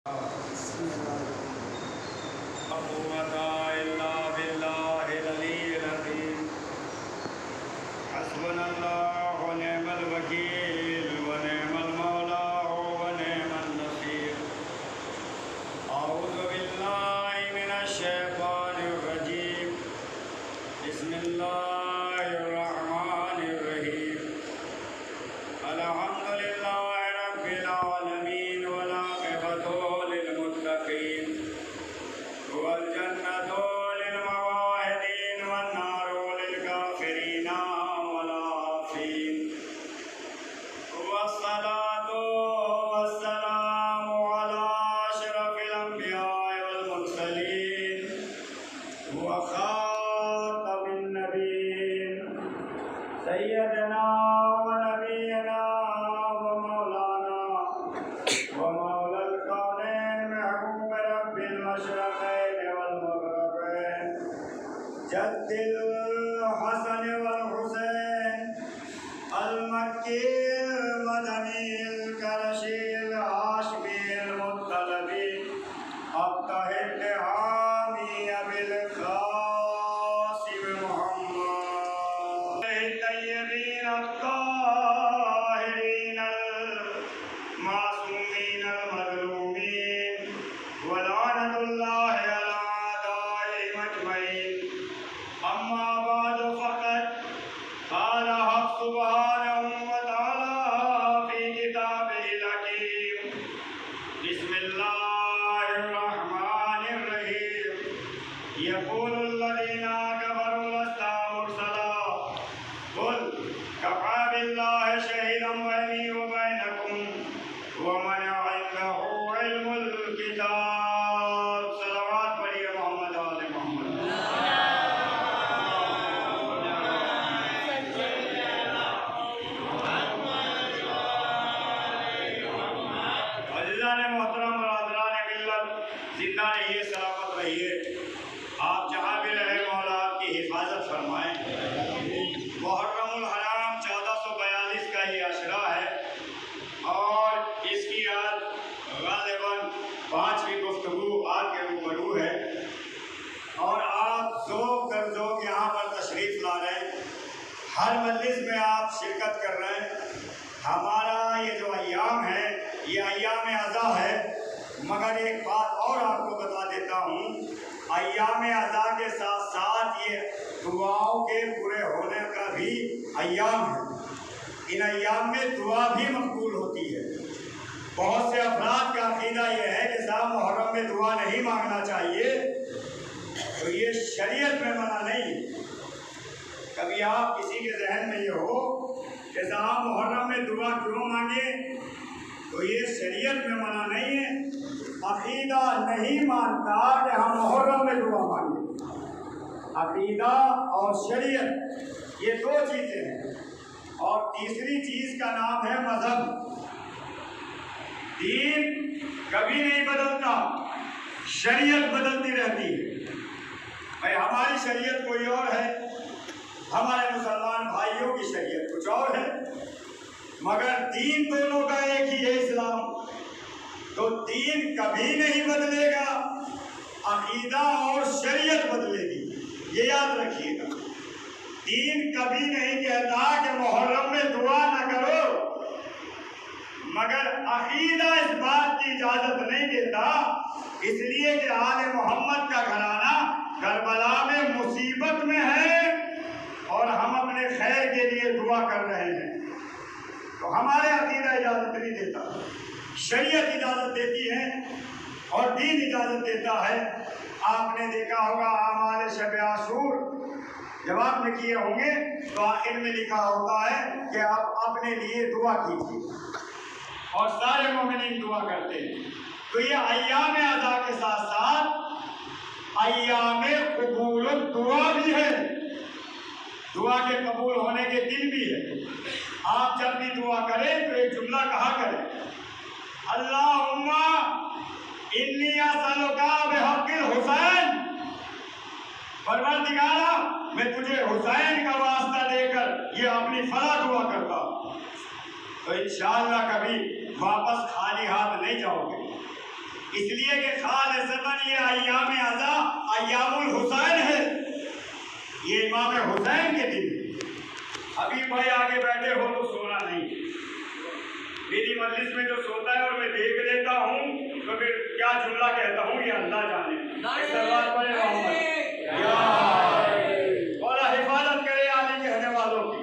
हस्बुनल्लाहु व निअमल वकील व निअमल मौला व निअमन नसीर। अऊज़ु बिल्लाहि मिनश शैतानिर रजीम। बिस्मिल्लाहिर रहमानिर रहीम। अल्हम्दुलिल्लाहि रब्बिल आलमीन वल आक़िबतु लिल मुत्तक़ीन वल जन्नतु लिल मुवाहिदीन वन नारु लिल काफ़िरीन वल आफ़ीन। वस्सलातु वस्सलामु अला अशरफिल अंबिया'i वल मुरसलीन व खातमिन नबिय्यीन सय्यदना व नबियना व मौलाना व मौलल कौनैन महबूब रब्बिल मशरक़ैन वल मग़रिबैन जद्दिल हसन वल हुसैन अल मक्कील मदनील करशील हाशमील मुत्तलबी अब्ताहिल हामी अबिल क़ासिम मुहम्मद तय्यबीन अत्ताहिरीन मासूमीन मज़लूमीन व लानतुल्लाहि अला आदाइहिम अजमईन। अम्मा बादु फ़क़द क़ाल हक़ सुब्हानहु व तआला फ़ी किताबिहिल हकीम। बिस्मिल्लाहिर रहमानिर रहीम। यक़ूलुल्लज़ीना कफ़रू लस्ता मुरसला क़ुल कफ़ा बिल्लाहि शहीदन बैनी व बैनकुम व मन इंदहु इल्मुल किताब। सलावत पढ़िए मोहम्मद आले मोहम्मद। अज़ीज़ान मोहतरम बरादरान मिल्लत, जिंदा रहिए, सलामत रहिए। आप जहाँ भी रहे मौला आपकी हिफाजत फरमाएँ। मुहर्रमुल हराम 1442 का ये अशरा है और इसकी आज गालिबन 5वीं गुफ्तगू आपके रूबरू है और आप ज़ोक दर ज़ोक यहाँ पर तशरीफ़ ला रहे हैं। हर मजलिस में आप शिरकत कर रहे हैं। हमारा ये जो अय्याम है ये अय्याम अज़ा है, मगर एक बात और आपको बता देता हूँ, अय्याम अज़ा के साथ साथ ये दुआओं के पूरे होने का भी अय्याम है। इन अय्याम में दुआ भी मकबूल होती है। बहुत से अफराद का अक़ीदा ये है कि साहब मुहर्रम में दुआ नहीं मांगना चाहिए, तो ये शरीयत में मना नहीं। कभी आप किसी के जहन में ये हो कि साहब मुहर्रम में दुआ क्यों मांगे, तो ये शरीयत में मना नहीं है। अक़ीदा नहीं मानता कि हम मुहर्रम में दुआ मांगे। अक़ीदा और शरीयत ये दो चीज़ें हैं और तीसरी चीज़ का नाम है मज़हब। दीन कभी नहीं बदलता, शरीयत बदलती रहती है। भाई हमारी शरीयत कोई और है, हमारे मुसलमान भाइयों की शरीयत कुछ और है, मगर दीन दोनों का एक ही है, इस्लाम। तो दीन कभी नहीं बदलेगा, अक़ीदा और शरीयत बदलेगी, ये याद रखिएगा। दीन कभी नहीं कहता कि मुहर्रम में दुआ न करो, मगर अक़ीदा इस बात की इजाज़त नहीं देता, इसलिए कि आले मोहम्मद का घराना करबला में मुसीबत में है और हम अपने खैर के लिए दुआ कर रहे हैं। तो हमारे अक़ीदा इजाज़त नहीं देता, शरीयत इजाज़त देती है और दीन इजाज़त देता है। आपने देखा होगा आमाल शब आशूर जब आपने किए होंगे तो आखिर में लिखा होता है कि आप अपने लिए दुआ कीजिए और सारे मोमिनीन दुआ करते हैं। तो ये अय्याम अज़ा के साथ साथ अय्याम कबूल दुआ भी है, दुआ के कबूल होने के दिन भी है। आप जब भी दुआ करें तो एक जुमला कहा करें, अल्लाहुम्मा इन्नी असअलुका बिहक़्क़िल हुसैन। परवरदिगारा मैं तुझे हुसैन का वास्ता देकर ये अपनी फला दुआ करता तो इंशाअल्लाह कभी वापस खाली हाथ नहीं जाओगे। इसलिए कि खालिसन ये अय्याम अज़ा अय्यामुल हुसैन है, ये इमाम हुसैन के दिन। अभी भाई आगे बैठे हो तो सोना नहीं, मेरी मजलिस में जो सोता है और मैं देख लेता हूँ तो फिर क्या जुमला कहता हूँ ये अल्लाह जाने। और हिफाजत करे आली कहने वालों की।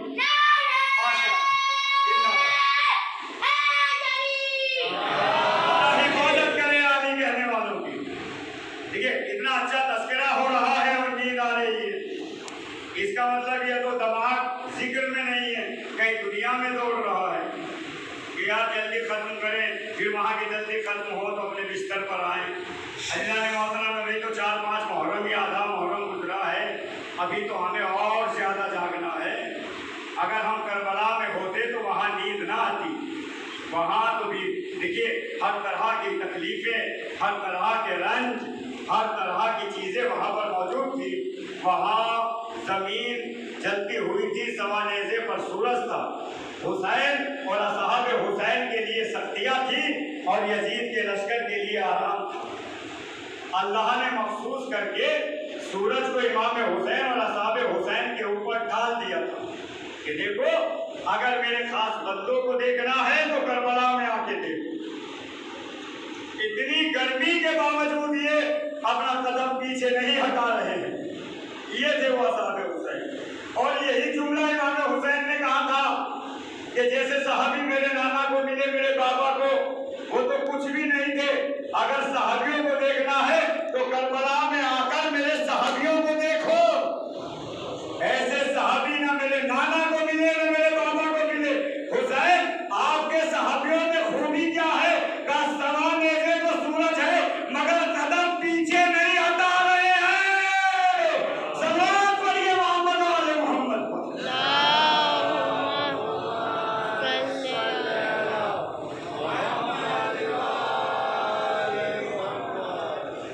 हिफाजत करे आली कहने वालों की। देखिए इतना अच्छा तस्करा हो रहा है और नींद आ रही है, इसका मतलब ये तो दिमाग जिक्र में नहीं है, कहीं दुनिया में दौड़ रहा है कि यार जल्दी खत्म करें, फिर वहाँ की जल्दी खत्म हो तो अपने बिस्तर पर आए। अल्लाह ने मौसम में भी तो 4-5 मुहर्रम या आधा मुहर्रम गुजरा है, अभी तो हमें और ज़्यादा जागना है। अगर हम करबला में होते तो वहाँ नींद ना आती, वहाँ तो भी देखिए हर तरह की तकलीफ़ें, हर तरह के रंज, हर तरह की चीज़ें वहाँ पर मौजूद थी। वहाँ ज़मीन जलती हुई थी, सवा नेज़े पर सूरज था। हुसैन और असहाब हुसैन के लिए सख्तियाँ थी और यजीद के लश्कर के लिए आराम था। अल्लाह ने मखसूस करके सूरज को इमाम हुसैन और असहाब हुसैन के ऊपर डाल दिया था कि देखो अगर मेरे खास बंदों को देखना है तो करबला में आके देखो। इतनी गर्मी के बावजूद ये अपना कदम पीछे नहीं हटा रहे हैं, ये थे वो असहाब हुसैन। और यही जुमला इमाम हुसैन ने कहा था कि जैसे सहाबी मेरे नाना को मिले, मेरे बाबा को, वो तो कुछ भी नहीं थे, अगर सहाबियों को देखना है तो करबला में आकर मेरे सहाबियों को देखो। ऐसे सहाबी ना मेरे नाना को मिले ना मेरे बाबा को मिले। हुसैन आपके सहाबियों में खूबी क्या है? का सवा नेज़े तो सूरज है मगर कदम पीछे नहीं हटा रहे हैं। सलात पढ़िए मोहम्मद वाले मोहम्मद पर।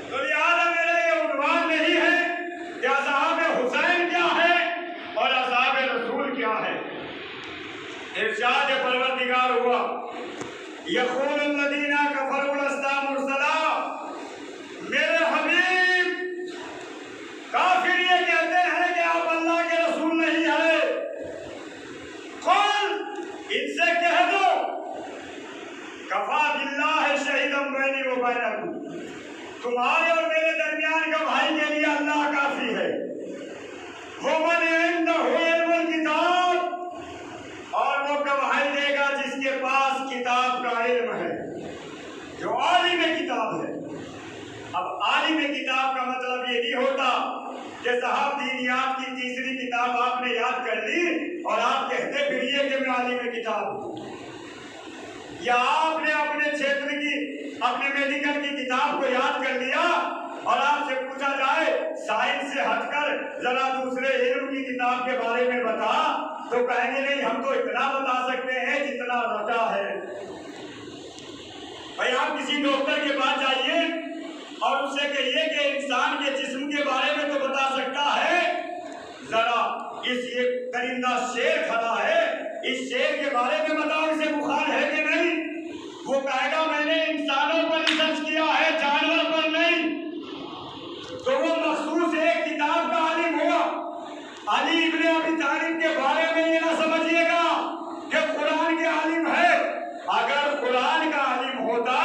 तो याद है मेरा ये उन्वान नहीं है कि असहाब हुसैन क्या है और असहाब रसूल क्या है। इरशाद परवरदिगार हुआ यक़ूल लदीना कफरुल लस्ता मुरसला, मेरे हबीब काफिर ये कहते हैं कि आप अल्लाह के रसूल नहीं है। कुल इनसे कह दो कफा बिल्लाह शहीदम बैनी व बैनकुम, तुम्हारे और मेरे दरमियान गवाही के लिए अल्लाह काफी है। वमन इंदहु इल्मुल किताब, और वो गवाही देगा जिसके पास किताब का इल्म है, जो आलिम किताब है। अब आलिम किताब का मतलब ये नहीं होता कि साहब दीनियात की तीसरी किताब आपने याद कर ली और आप कहते फिरिए कि मैं आलिम किताब हूँ, या आपने अपने क्षेत्र की, अपने मेडिकल की किताब को याद कर लिया और आपसे पूछा जाए साइंस से हटकर जरा दूसरे इल्म की किताब के बारे में बता, तो कहेंगे नहीं हम तो इतना बता सकते हैं जितना रटा है। भाई आप किसी डॉक्टर के पास जाइए और उससे कहिए कि इंसान के जिस्म के बारे में तो बता सकता है, जरा इस ये परिंदा शेर खड़ा है, इस शेर के बारे में बताओ इसे बुखार है कि नहीं। वो कहेगा मैंने इंसानों पर रिसर्च किया है, जानवर पर नहीं। तो वो मखसूस एक किताब का आलिम हुआ। अली इब्ने अबी तालिब के बारे में ये ना समझिएगा कि कुरान के आलिम है। अगर कुरान का आलिम होता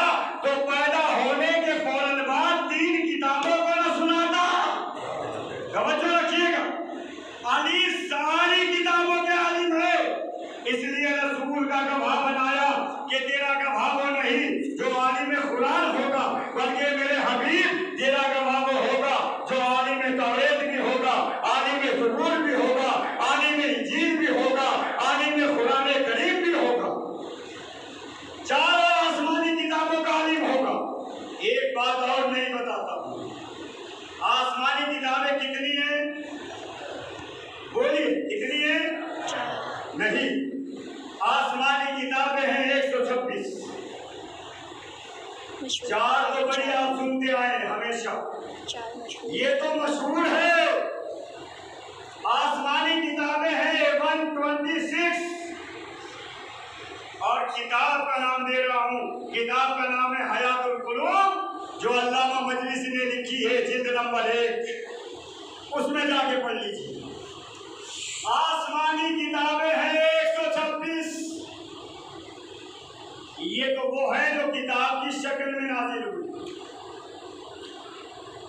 तो पैदा होने के फौरन बाद 3 किताबों को ना सुनाता। तवज्जो रखिएगा, अली सारी किताबों के आलिम है, इसलिए रसूल का गवाह बनाया कि तेरा गवाह वो नहीं जो आलिम कुरान होगा, बल्कि मेरे हबीब तेरा गवाह वो होगा जो आलिम तौरेत भी होगा, आलिम ज़बूर भी होगा, आलिम इंजील भी होगा, आलिम कुरान करीम भी होगा। चारों आसमानी किताबों का आलिम होगा। एक बात और नहीं बताता, आसमानी किताबें कितनी हैं? बोलिए कितनी है? नहीं, आसमानी किताबें हैं 126। 4 तो बड़ी आप सुनते आए हमेशा, ये तो मशहूर है। आसमानी किताबें हैं 126 और किताब का नाम दे रहा हूँ, किताब का नाम है हयातुल कुलूब जो अल्लामा मजलिसी ने लिखी है जिल्द नंबर 1, उसमें जाके पढ़ लीजिए। आसमानी किताबें हैं 126। ये तो वो है जो किताब की शक्ल में नाजिल हुई।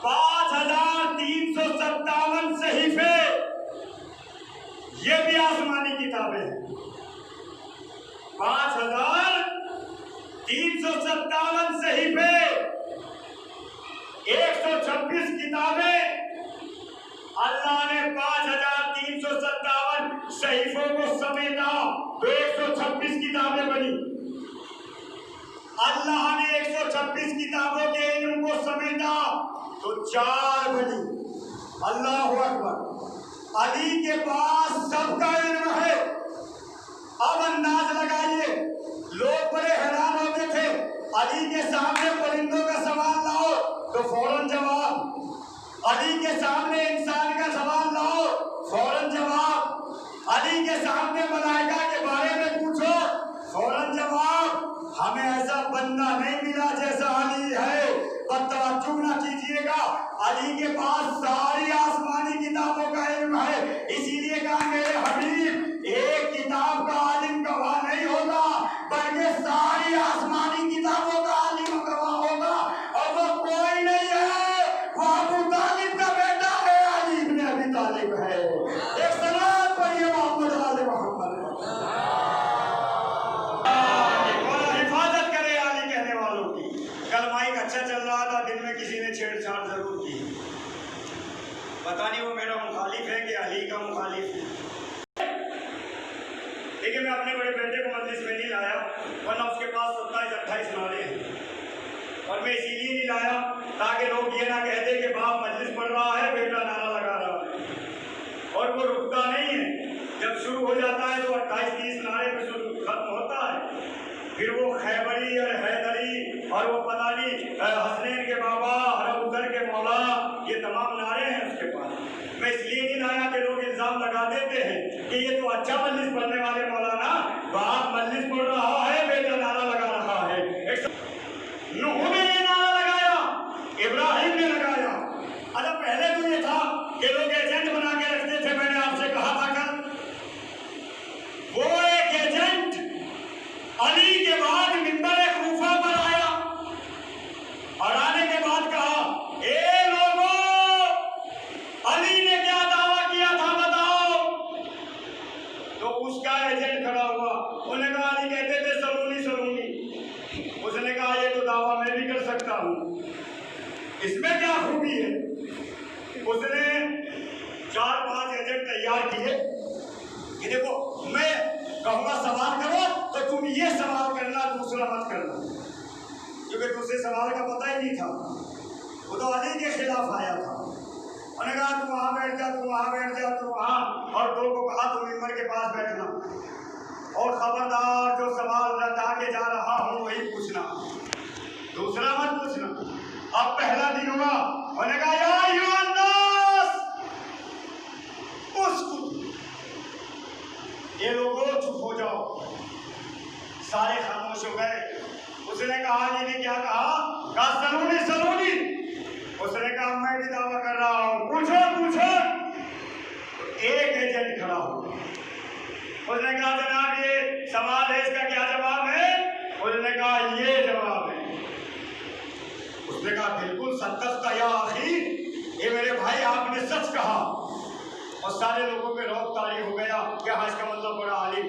5357 सहीफे, ये भी आसमानी किताबें हैं। 5357 सहीफे, 126 किताबें। अल्लाह ने 5357 सहीफों को समेटा तो 126 किताबें बनी। अल्लाह ने 126 किताबों के इल्म को समेटा तो 4 बनी। अल्लाह अकबर। अली के पास सबका इल्म है। अब अंदाज लगाइए, लोग बड़े हैरान होते थे, अली के सामने परिंदों का सवाल लाओ तो फौरन जवाब, अली के सामने इंसान का सवाल लाओ फौरन जवाब, अली के सामने मलाइका के बारे में पूछो फौरन जवाब। हमें ऐसा बंदा नहीं मिला जैसा अली है। पर तवज्जो न कीजिएगा, अली के पास सारी आसमानी किताबों का इल्म है। इसीलिए कहा मेरे हबीब, एक किताब का आलिम गवाह नहीं होगा, बल्कि सारी आसमानी किताबों का आलिम गवाह होगा। और वो कोई नहीं है, वो अबू तालिब का बेटा है, अली इब्न अबी तालिब है। एक सलात पढ़िए मोहम्मद वाले मोहम्मद। हिफाजत करे अली कहने वालों की। कल माइक अच्छा चल रहा था, दिन में किसी ने छेड़छाड़ जरूर की। पता नहीं वो मेरा मुखालिफ है कि अली का मुखालिफ है। देखिए, मैं अपने बड़े बेटे को मजलिस में नहीं लाया, वरना उसके पास 27-28 नारे हैं। और मैं इसीलिए नहीं लाया ताकि लोग ये ना कहते कि बाप मजलिस पढ़ रहा है, बेटा नारा लगा रहा है। और वो रुकता नहीं है, जब शुरू हो जाता है तो 28-30 नारे पे शुरू खत्म होता है। फिर वो खैबरी और हैदरी और वो पता नहीं हसनैन के बाबा, हरउदर के मौला, ये तमाम नारे हैं उसके पास। मैं इसलिए नहीं लाया कि लोग इल्जाम लगा देते हैं कि ये तो अच्छा मजलिस पढ़ने वाले मौलाना, बाप मजलिस पढ़ रहा है, बेटा नारा लगा रहा है। नूह ने ये नारा लगाया, इब्राहिम ने लगाया। अच्छा, पहले तो ये था कि लोग एजेंट बना के रखते थे। मैंने आपसे कहा था कल, वो एक एजेंट अली के बाद मिंबर कूफा पर आया और आने के बाद कहा, ए लोगों, अली ने क्या दावा किया था बताओ। तो उसका एजेंट खड़ा हुआ, उन्होंने कहा अली कहते थे सलूनी सलूनी। उसने कहा ये तो दावा मैं भी कर सकता हूँ, इसमें क्या खूबी है। उसने 4-5 एजेंट तैयार किए कि देखो, मैं कहूँगा सवाल करो तो तुम ये सवाल करना, दूसरा मत करना, क्योंकि दूसरे सवाल का पता ही नहीं था। वो तो अली के खिलाफ आया था। उन्होंने कहा तू वहाँ बैठ जा, तू वहाँ बैठ जा, तू वहाँ, और 2 को कहा तुम मिंबर के पास बैठना और खबरदार जो सवाल रटा के जा रहा हूँ वही पूछना, दूसरा मत पूछना। अब पहला दिन हुआ, उन्होंने कहा या अय्युहन्नास उस्कुत, ये लोगों चुप हो जाओ। सारे खामोश हो गए। उसने कहा अली ने क्या कहा सलूनी सलूनी। उसने कहा मैं भी दावा कर रहा हूँ, पूछो पूछो। एक एजेंट खड़ा हो, उसने कहा जनाब ये सवाल है, इसका क्या जवाब है। उसने कहा ये जवाब है। उसने कहा बिल्कुल सद्दक़्ता या अखी, ये मेरे भाई आपने सच कहा। और सारे लोगों पे रौब तारी हो गया कि हाँ इसका मतलब बड़ा आलिम।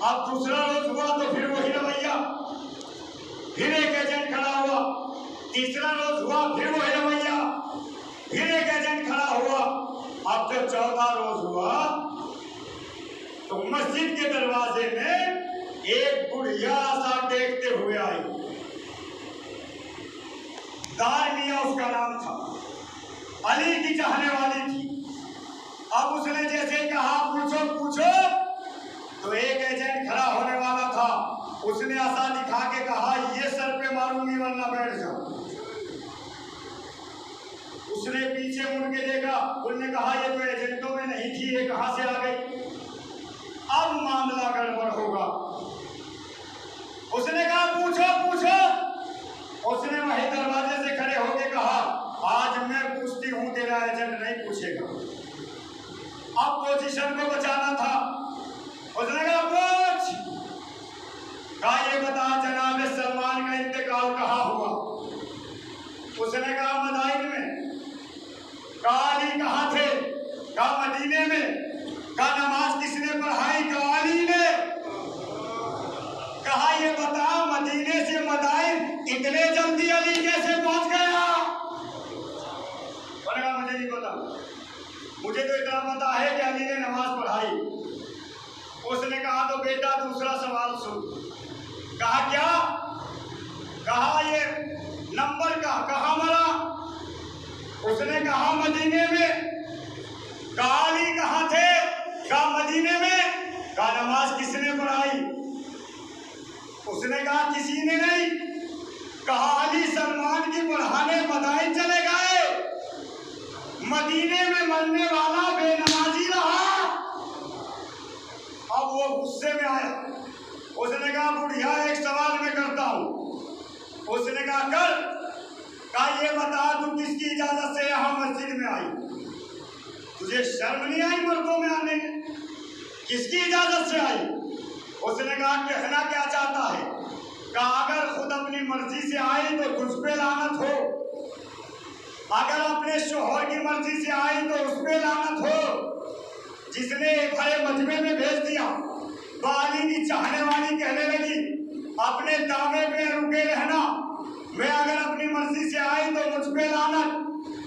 अब दूसरा रोज हुआ तो फिर वही रवैया, फिर एक एजेंट खड़ा हुआ। तीसरा रोज हुआ फिर वही रवैया, फिर एक एजेंट खड़ा हुआ। अब जब 14 रोज हुआ तो मस्जिद के दरवाजे में एक बुढ़िया सा देखते हुए आई। दानिया उसका नाम था, अली की चाहने वाली थी। अब उसने जैसे कहा पूछो पूछो, तो एक एजेंट खड़ा होने वाला था, उसने आशा दिखा के कहा ये सर पे मारूंगी वरना बैठ जाओ। उसने पीछे मुड़ के देखा, उसने कहा ये तो एजेंटों में नहीं थी, ये कहां से आ गई। अब मामला गड़बड़ होगा। उसने कहा पूछो पूछो। उसने पूछेगा। अब पोजीशन को बचाना था। उसने कहा पूछ, कहा ये बता जनाब सलमान का इंतकाल कहाँ हुआ? उसने कहा मदाइन में। कहा अली कहाँ थे? कहा मदीने में। कहा नमाज किसने पढ़ाई? कहा अली ने। कहा ये बता मदीने से मदाइन इतने जल्दी अली कैसे पहुंच गया? कहा मुझे नहीं पता, मुझे तो इतना पता है कि अली ने नमाज पढ़ाई। उसने कहा तो बेटा दूसरा सवाल सुन। कहा क्या? कहा ये नंबर का कहाँ मरा? उसने कहा मदीने में। कहा अली कहाँ थे? कहा मदीने में। कहा नमाज किसने पढ़ाई? उसने कहा किसी ने नहीं। कहा अली सलमान की पढ़ाने मदाइन चले गए, मदीने में मरने वाला बेनमाजी रहा। अब वो गुस्से में आया। उसने कहा बुढ़िया एक सवाल मैं करता हूँ। उसने कहा कर। कहा ये बता तू किसकी इजाजत से यहाँ मस्जिद में आई? तुझे शर्म नहीं आई मर्दों में आने की? किसकी इजाजत से आई? उसने कहा कहना क्या चाहता है? कहा अगर खुद अपनी मर्जी से आई तो तुझ पे लानत हो, अगर अपने शोहर की मर्जी से आई तो उस पे लानत हो। जिसने भरे मजमे में भेज दिया तो अली की चाहने वाली कहने लगी अपने दावे पे रुके रहना, मैं अगर अपनी मर्जी से आई तो मुझ पे लानत,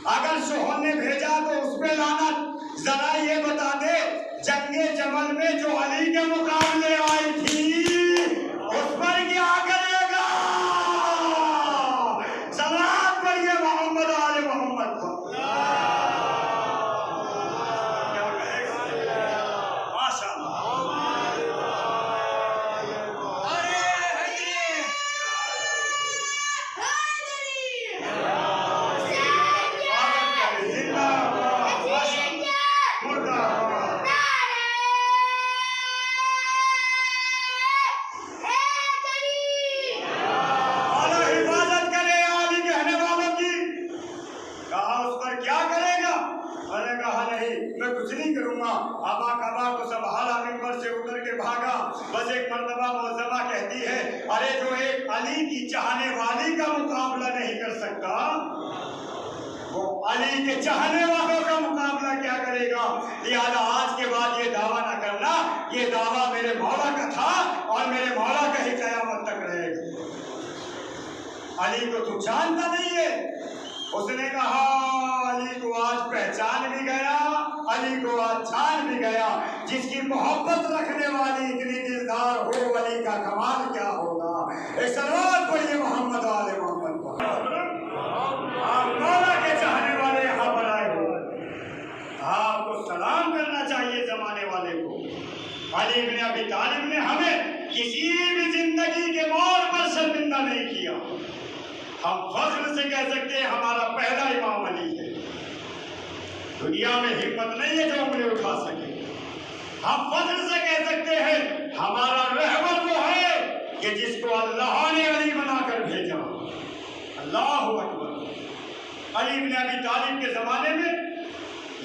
अगर शोहर ने भेजा तो उस पे लानत। जरा ये बता दे जंगे जमल में जो अली के मुकाबले आई थी उस पर क्या करेगा? सलात पढ़िए मोहम्मद आले मोहम्मद को। क्या कहेगा? माशाअल्लाह। मैं कुछ नहीं करूंगा। आबा कबा को संभाला, मिंबर से उतर के भागा। बस एक मर्तबा मौजमा कहती है अरे जो एक अली की चाहने वाली का मुकाबला नहीं कर सकता वो अली के चाहने वालों का मुकाबला क्या करेगा? लिहाजा आज के बाद ये दावा ना करना, ये दावा मेरे मौला का था और मेरे मौला का ही कयामत तक रहेगा। अली को तू जानता नहीं है? उसने कहा अली को आज पहचान भी गया, अली को आज जान भी गया। जिसकी मोहब्बत रखने वाली इतनी दिलदार हो अली का कमाल क्या होगा? एक सलावत पढ़िए मोहम्मद आले मोहम्मद पर। आप मौला के चाहने वाले यहाँ पर आए हो, आपको सलाम करना चाहिए जमाने वाले को। अली इब्ने अबी तालिब ने हमें किसी भी जिंदगी के मोड़ पर शर्मिंदा नहीं किया। हम फख्र से कह सकते हैं हमारा पहला इमाम अली है। दुनिया में हिम्मत नहीं है जो उंगली उठा सके। हम फख्र से कह सकते हैं हमारा रहबर वो है कि जिसको अल्लाह ने अली बनाकर भेजा। अल्लाहु अकबर। अली इब्ने अबी तालिब के जमाने में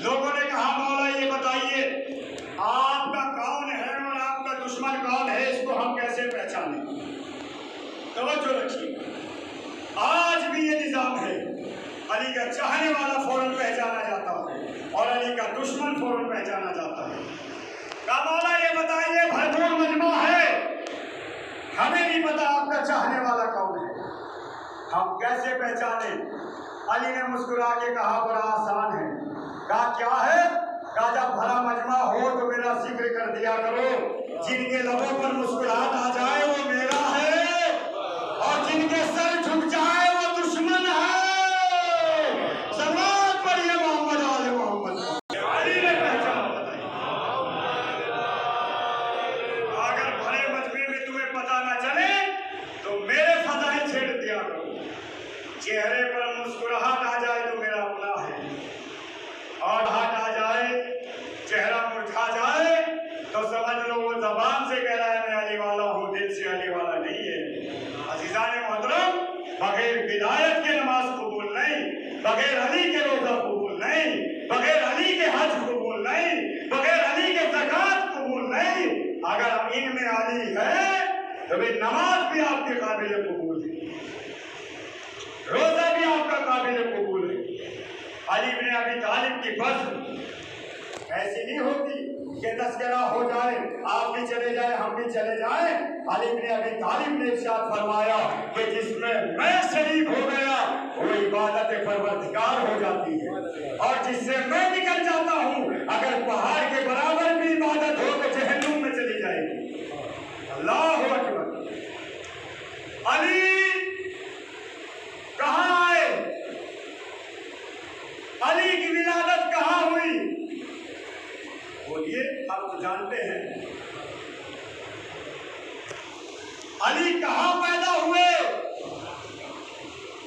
लोगों ने कहा मौला ये बताइए आपका कौन है और आपका दुश्मन कौन है, इसको हम कैसे पहचानें? तवज्जो रखिए, आज भी ये निजाम है। अली का चाहने वाला फौरन पहचाना जाता है और अली का दुश्मन फौरन पहचाना जाता है। कहा मौला ये बताइए भरपूर मजमा है, हमें नहीं पता आपका चाहने वाला कौन है, हम कैसे पहचाने? अली ने मुस्कुरा के कहा बड़ा आसान है। कहा क्या है? कहा जब भरा मजमा हो तो मेरा जिक्र कर दिया करो, जिनके लबों पर मुस्कुराहट आ जाए वो मेरा है और जिनके सर झुक जाए वो दुश्मन है। सलात पढ़िए मोहम्मद आले मोहम्मद। अली ने पहचान बताई। अगर भरे मजमे में तुम्हें पता ना चले तो मेरे फजाइल छेड़ दिया करो। चेहरे पर मुस्कुराहट आ जाए तो मेरा अपना है और हट आ जाए, चेहरा मुरझा जाए तो समझ लो वो जबान से कह रहा है मैं अली वाला हूँ, दिल से अली वाला नहीं है। अज़ीज़ान मोहतरम, बगैर विदायत के नमाज कबूल नहीं, बगैर अली के रोजा कबूल नहीं, बगैर अली हज कबूल नहीं, बगैर अली के ज़कात कबूल नहीं। अगर इनमें अली है तो भाई नमाज भी आपके काबिल कबूल है, रोजा भी आपका काबिल कबूल है। अली इब्न अबी तालिब की बस ऐसी नहीं होती कि तस्करा हो जाए, आप भी चले जाए हम भी चले जाए। अली इब्न अबी तालिब ने इरशाद फरमाया कि जिसमें मैं शरीक हो गया वो इबादत परवरदिगार हो जाती है, और जिससे मैं निकल जाता हूँ अगर पहाड़ के बराबर भी इबादत हो तो जहन्नुम में चली जाएगी। अल्लाहु अकबर। अली कहाँ आए, अली की विलादत कहाँ हुई? बोलिए, आप तो जानते हैं अली कहाँ पैदा हुए?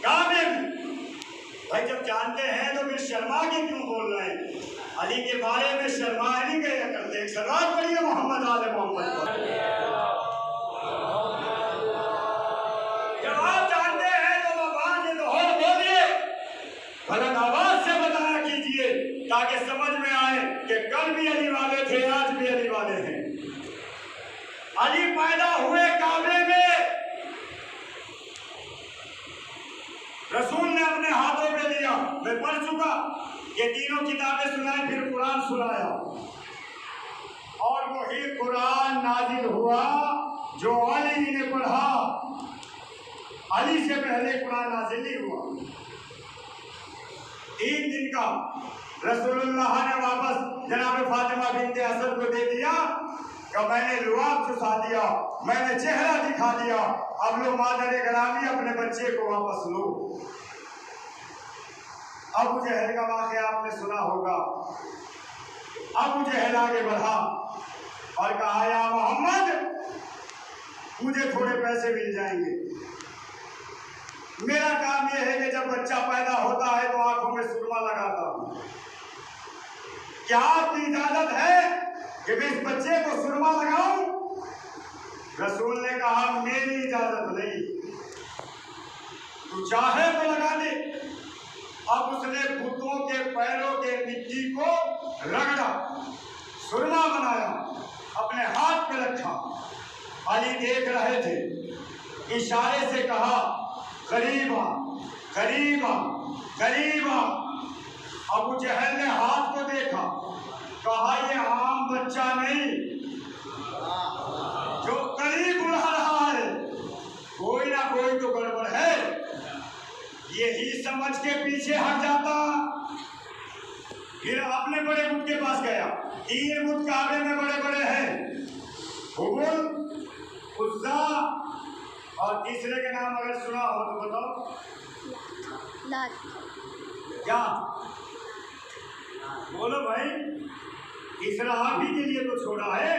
काबे में। भाई जब जानते हैं तो फिर शर्मा के क्यों बोल रहे हैं? अली के बारे में शर्मा नहीं कहा करते। सलात पढ़िए मोहम्मद आले मोहम्मद पर। जब आप जानते हैं तो भगवान के दोहर बोलिए, बुलंद आवाज से बताया कीजिए ताकि समझ में आए कि कल भी अली वाले थे, आज भी अली वाले हैं। अली पैदा हुए काबे में, रसूल ने अपने हाथों में लिया। मैं पढ़ चुका, ये तीनों किताबें सुनाई, फिर कुरान सुनाया, और वही कुरान नाजिल हुआ जो अली ने पढ़ा। अली से पहले कुरान नाजिल नहीं हुआ। 3 दिन का रसूलुल्लाह ने वापस जनाब फातिमा बिन्ते असद को दे दिया कि मैंने लुआब चुसा दिया, मैंने चेहरा दिखा दिया, अब लो मादर गरामी अपने बच्चे को वापस लो। अबू जहल का वाक़या आपने सुना होगा। अबू जहल आगे बढ़ा और कहा, या मोहम्मद मुझे थोड़े पैसे मिल जाएंगे, मेरा काम यह है कि जब बच्चा पैदा होता है तो आंखों में सुरमा लगाता हूं, क्या आपकी इजाजत है कि मैं इस बच्चे को सुरमा लगाऊं? रसूल ने कहा, मेरी इजाजत नहीं, तू चाहे तो लगा दे। अब उसने बुतों के पैरों के मिट्टी को रगड़ा, सुरमा बनाया, अपने हाथ पे रखा। अली देख रहे थे, इशारे से कहा, करीबा करीबा करीबा। अबू जहल ने हाथ को देखा, कहा, ये आम बच्चा नहीं जो करीब उड़ा रहा है, कोई ना कोई तो गड़बड़ है। यही समझ के पीछे हट जाता। फिर अपने बड़े बुत के पास गया। 3 बुत काबे में बड़े बड़े हैं, हुबुल, उज़्ज़ा, और तीसरे के नाम अगर सुना हो तो बताओ। क्या बोलो भाई? तीसरा आप ही के लिए तो छोड़ा है,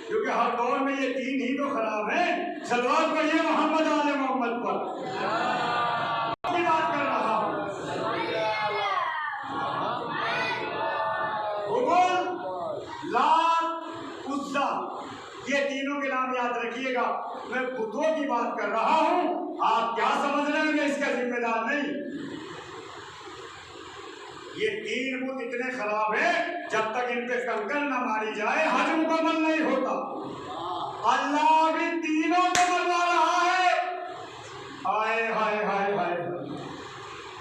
क्योंकि हर दौर में ये 3 ही तो खराब है। सलवात पढ़िए मोहम्मद आले मोहम्मद पर। बात कर रहा हूँ, लात, उज़्ज़ा, ये तीनों के नाम याद रखिएगा। मैं बुतों की बात कर रहा हूँ, आप क्या समझ रहे हैं? मैं इसका जिम्मेदार नहीं। ये 3 बुत इतने खराब है, जब तक इन पे कंकर न मारी जाए हज मुकम्मल नहीं होता। अल्लाह भी तीनों को मरवा रहा है। हाय हाय हाय हाय,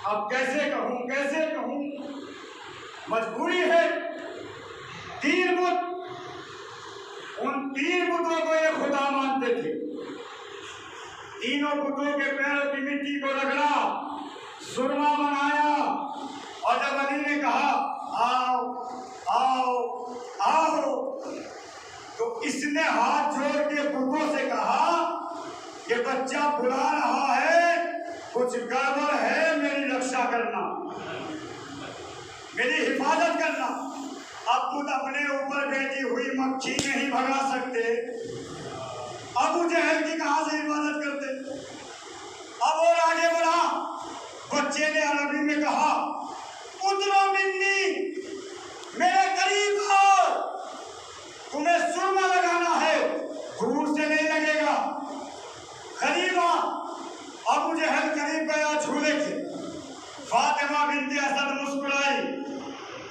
अब कैसे कहूँ कैसे कहूँ, मजबूरी है। 3 बुत, उन 3 बुतों को ये खुदा मानते थे। तीनों बुतों के पैरों की मिट्टी को रगड़ा, सुरमा बनाया, और जब अली ने कहा, आओ आओ आओ, तो इसने हाथ जोड़ के बुतों से कहा, ये बच्चा बुला रहा है, कुछ गड़बड़ है, मेरी रक्षा करना, मेरी हिफाजत करना। अब खुद अपने ऊपर बैठी हुई मक्खी नहीं भगा सकते, अबू जहल की कहां से हिफाजत करते? अब और आगे बढ़ा, बच्चे ने अरबी में कहा, उतरो मिन्नी, मेरे करीब आओ, तुम्हें सुरमा लगाना है, दूर से नहीं लगेगा, करीब आ। अबू जहल करीब गया झूले के। फातिमा बिन्ते असद मुस्कुराई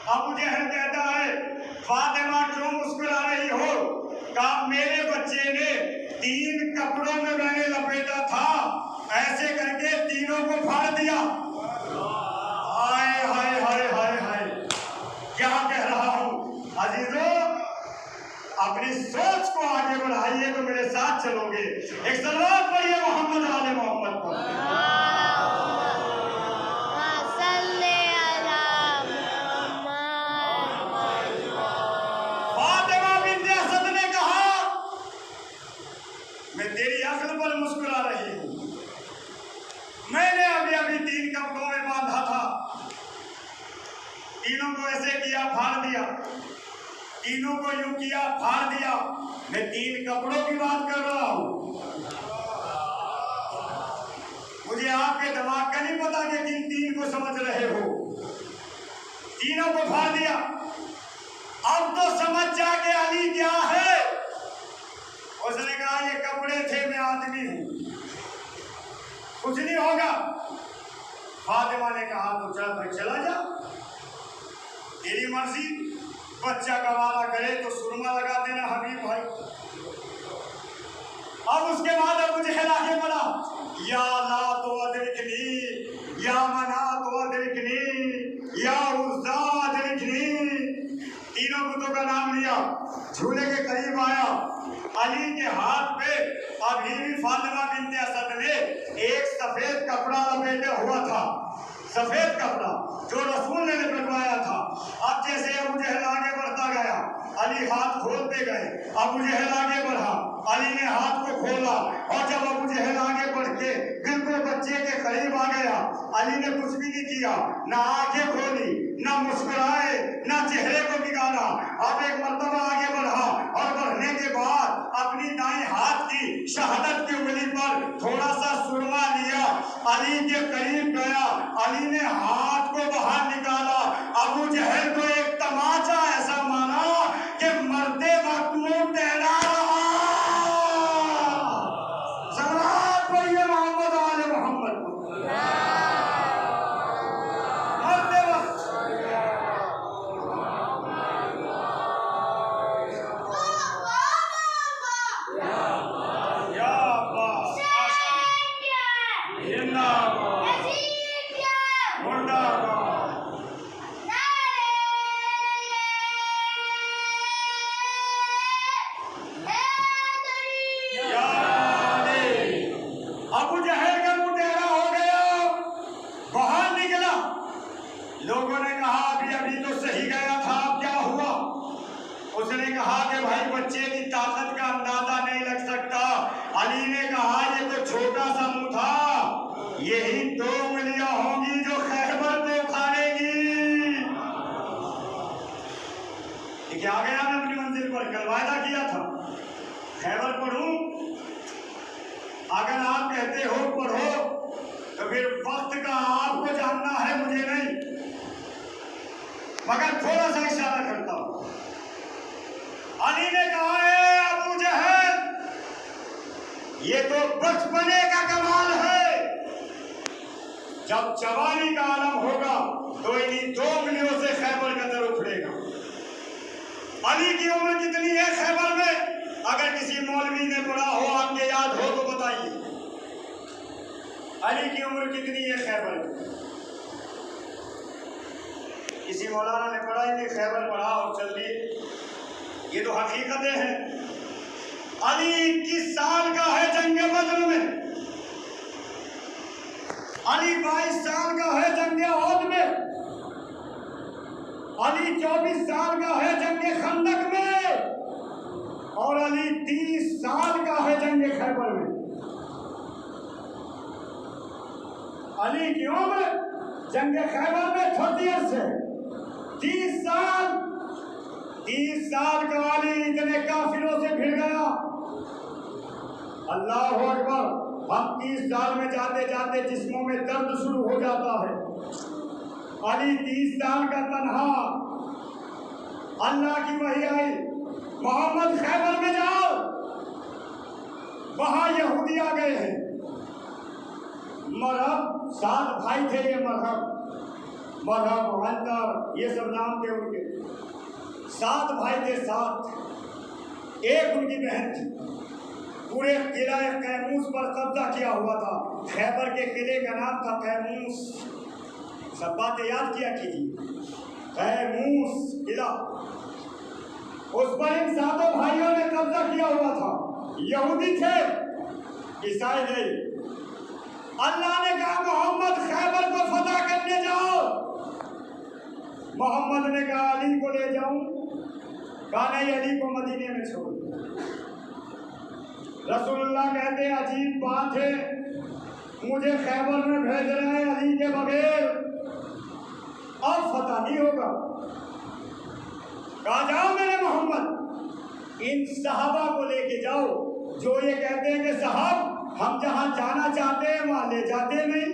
अबू जहल कहता है फातिमा क्यों मुस्कुरा रही हो? कहा मेरे बच्चे ने 3 कपड़ों में मैंने लपेटा था, ऐसे करके तीनों को फाड़ दिया। हाय हाय हाय हाय हाय, क्या कह रहा हूं अजीजों, अपनी सोच को आगे बढ़ाइए तो मेरे साथ चलोगे। एक सलावत पढ़िए मोहम्मद आले मोहम्मद पर। फातिमा बिन्ते असद ने कहा मैं तेरी अक्ल पर मुस्कुरा रही हूं, मैंने अभी अभी 3 कपड़ों में बांधा था, तीनों को ऐसे किया फाड़ दिया, तीनों को यूं किया फाड़ दिया। मैं 3 कपड़ों की बात कर रहा हूं। मुझे आपके दिमाग का नहीं पता कि किन 3 को समझ रहे हो। तीनों को फाड़ दिया। अब तो समझ जाके अली क्या है। उसने कहा ये कपड़े थे, मैं आदमी हूं, कुछ नहीं होगा। फातिमा ने कहा तो चल भाई चला जा, तेरी मर्जी, बच्चा गवारा करे तो सुरमा लगा देना हबीब भाई। अब उसके बाद अबू जहल आगे बढ़ा, या ला तो अदरिकनी, या मना तो अदरिकनी, या उज़्ज़ा अदरिकनी। तीनों बुतों का नाम लिया, झूले के करीब आया। अली के हाथ पे अभी भी फातिमा बिन्ते असद ने एक सफेद कपड़ा लपेटे हुआ था, सफेद कपड़ा जो रसूल ने लपेटवाया था। अब जैसे अबू जहल आगे बढ़ता गया, अली हाथ खोलते गए, अबू जहल आगे बढ़ा, अली ने हाथ को खोला, और जब अबू जहल आगे बढ़ के बिल्कुल बच्चे के करीब आ गया, अली ने कुछ भी नहीं किया, ना आंखें खोली, ना मुस्कुराए, ना चेहरे को बिगाड़ा। अब एक मर्तबा आगे बढ़ा और बढ़ने के बाद अपनी दाएं हाथ की शहादत की उंगली पर थोड़ा सा सुरमा लिया, अली के करीब गया, अली ने हाथ को बाहर निकाला। अबू जहल को एक तमाचा ऐसा मारा कि मरते वक्त मुंह टेढ़ा रहा। सलावत पढ़िए मोहम्मद आले मोहम्मद पर। मरते वक्त या अब्बास जिंदाबाद मुर्दाबाद। अबू जहल का मुंह टेढ़ा हो गया, बाहर निकला। लोगों ने कहा अभी अभी तो सही गया था, अब क्या हुआ? उसने कहा कि भाई बच्चे की ताकत का अंदाजा नहीं लग सकता। अली ने कहा ये तो छोटा सा मुंह था, यही 2 उंगलियां होंगी जो खैबर को उखाड़ेगी। क्या गया मैं अपनी मंजिल पर, कल वायदा किया था खैबर पढ़ूं। अगर आप कहते हो पढ़ो तो फिर वक्त का आपको जानना है, मुझे नहीं, मगर थोड़ा सा इशारा करता हूं। अली ने कहा है अबू जहल, ये तो बचपने का कमाल है, जब जवानी का आलम होगा तो इन्हीं 2 उंगलियों से खैबर का दर उखड़ेगा। अली की उम्र कितनी है खैबर में? अगर किसी मौलवी ने पढ़ा हो, आपके याद हो तो बताइए, अली की उम्र कितनी है खैबर में? किसी मौलाना ने पढ़ा ही नहीं, खैबर पढ़ा और चल दिए। ये तो हकीकतें हैं। अली 21 साल का है जंग बद्र में, अली 22 साल का है जंग ओहद में, अली 24 साल का है जंग खंदक में, और अली 30 साल का है जंग खैबर में। अली की उम्र जंग खैबर में 30 से 30 साल, 30 साल का अली इतने काफिरों से भिड़ गया। अल्लाह अकबर। हम 30 साल में जाते जाते जिस्मों में दर्द शुरू हो जाता है। अली 30 साल का तन्हा, अल्लाह की वही आई, मोहम्मद खैबर में जाओ, वहां यहूदी आ गए हैं। मरहब 7 भाई थे, ये मरहब मरहब, अंतर, ये सब नाम थे उनके। 7 भाई थे, 7। एक उनकी बहन थी। पूरे किला कैमूस पर कब्जा किया हुआ था। खैबर के किले का नाम था कैमूस। सब बातें याद किया कीजिए। कैमूस किला, उस पर इन 7 भाइयों ने कब्जा किया हुआ था। यहूदी थे, ईसाई नहीं। अल्लाह ने कहा मोहम्मद खैबर को फतह करने जाओ। मोहम्मद ने कहा अली को ले जाऊं। कहा नहीं, अली को मदीने में छोड़। रसूलुल्लाह कहते हैं अजीब बात है, मुझे खैबर में भेज रहे हैं अली के बगैर, अब फतह नहीं होगा। कहा जाओ मेरे मोहम्मद, इन सहाबा को लेके जाओ जो ये कहते हैं कि साहब हम जहां जाना चाहते हैं वहां ले जाते नहीं,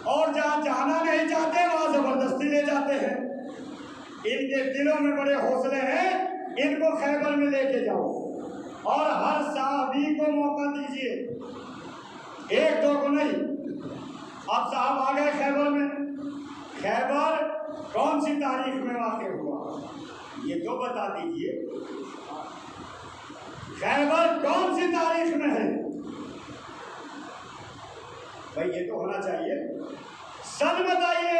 और जहां जाना नहीं चाहते वहां जबरदस्ती ले जाते हैं। इनके दिलों में बड़े हौसले हैं, इनको खैबर में लेके जाओ और हर साहबी को मौका दीजिए, 1-2 को नहीं। अब साहब आ गए खैबर में। खैबर कौन सी तारीख में वाक़ हुआ, ये तो बता दीजिए। खैबर कौन सी तारीख में है भाई, ये तो होना चाहिए। सन बताइए,